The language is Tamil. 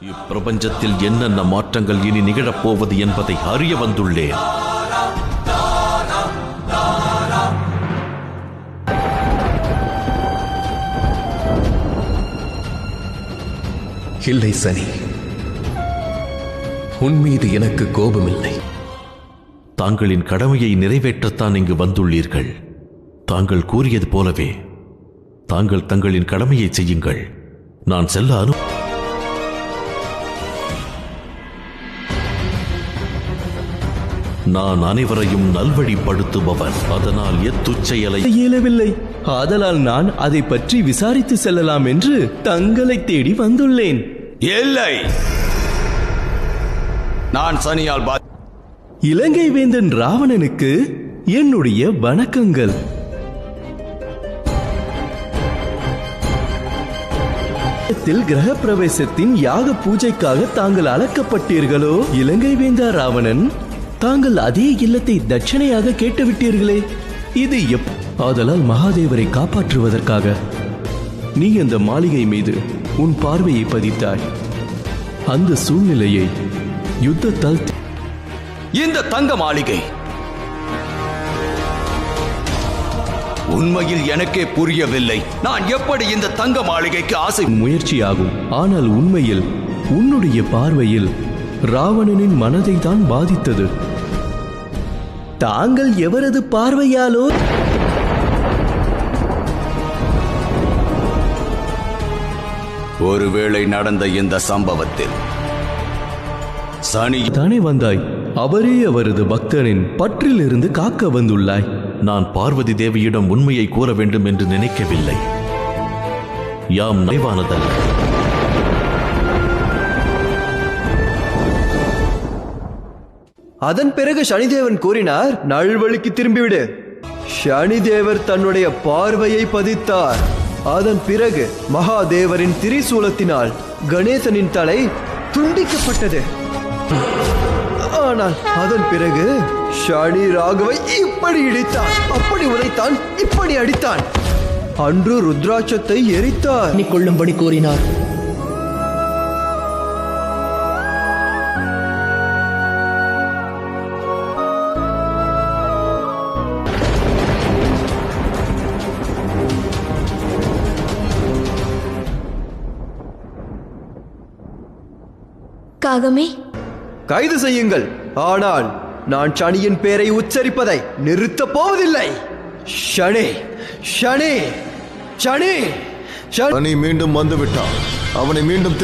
இப்பிரபஞ்சத்தில் என்னென்ன மாற்றங்கள் இனி நிகழப்போவது என்பதை அறிய வந்துள்ளேன். இல்லை சனி, உன் மீது எனக்கு கோபமில்லை. தாங்களின் கடமையை நிறைவேற்றத்தான் இங்கு வந்துள்ளீர்கள். தாங்கள் கூறியது போலவே தாங்கள் தங்களின் கடமையை செய்யுங்கள். நான் செல்ல நான் அனைவரையும் நல்வழிப்படுத்துபவன். அதனால் எத்துச்செயலை இயலவில்லை. ஆதலால் நான் அதை பற்றி விசாரித்து செல்லலாம் என்று தங்களை தேடி வந்துள்ளேன். இல்லை, நான் சனியால் இலங்கை வேந்தன் ராவணனுக்கு என்னுடைய வணக்கங்கள். கிரக பிரவேசத்தின் யாக பூஜைக்காக தாங்கள் அழைக்கப்பட்டீர்களோ? இலங்கை வேந்தா ராவணன், தாங்கள் அதே இல்லத்தை தட்சணையாக கேட்டுவிட்டீர்களே, இது ஆதலால் மகாதேவரை காப்பாற்றுவதற்காக நீ அந்த மாளிகை மீது உன் பார்வையை பதித்தாய். அந்த சூழ்நிலையை யுத்தத்தால் இந்த தங்க மாளிகை உண்மையில் எனக்கே புரியவில்லை. நான் எப்படி இந்த தங்க மாளிகைக்கு ஆசை முயற்சியாகும். ஆனால் உண்மையில் உன்னுடைய பார்வையில் ராவணனின் மனதை தான் பாதித்தது. தாங்கள் எவரது பார்வையாலோ? ஒருவேளை நடந்த இந்த சம்பவத்தில் சனி தானே வந்தாய். அவரே அவரது பக்தனின் பற்றில் இருந்து காக்க வந்துள்ளாய். நான் பார்வதி தேவியிடம் உண்மையை கூற வேண்டும் என்று நினைக்கவில்லை. யாம் நைவானதல்ல. அதன் பிறகு சனிதேவன் கூறினார், நல்வழிக்கு திரும்பிவிடு. சனிதேவர் தன்னுடைய பார்வையை பதித்தார். அதன் பிறகு மகாதேவரின் திரிசூலத்தினால் கணேசனின் தலை துண்டிக்கப்பட்டது. ஆனால் அதன் பிறகு சனி ராகவை இப்படி இடித்தான், அப்படி உதைத்தான், இப்படி அடித்தான். அன்று ருத்ராட்சத்தை எரித்தார், கொள்ளும்படி கூறினார். காகமே, கைது செய்யுங்கள். ஆனால் நான் சனியின் பெயரை உச்சரிப்பதை நிறுத்தப் போவதில்லை. சனி, சனி, சனி. சனி மீண்டும் வந்துவிட்டான். அவனை மீண்டும்